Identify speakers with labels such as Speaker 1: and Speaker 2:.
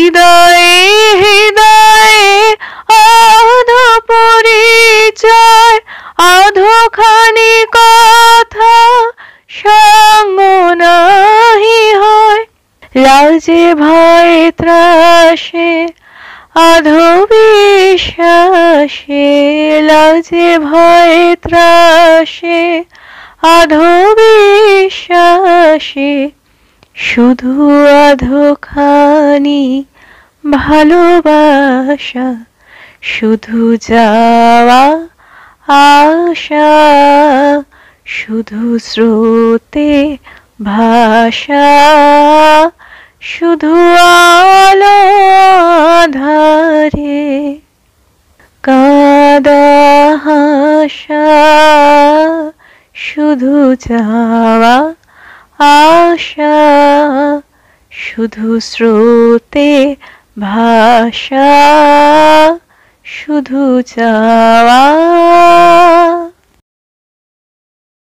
Speaker 1: হৃদয়ে হৃদয়ে আধো পরিচয়, আধোখানি কথা সঙ্গ নাহি হয়। লাজে ভয়ে ত্রাসে আধো বিশ্বাসে, লাজে ভয়ে ত্রাসে আধো বিশ্বাসে, শুধু আধোখানি ভালোবাসা, শুধু যাওয়া আশা, শুধু স্রোতে ভাষা, শুধু আলো আঁধারে কাঁদা হাসা, শুধু যাওয়া আশা, শুধু স্রোতে ভাষা, শুধু যাওয়া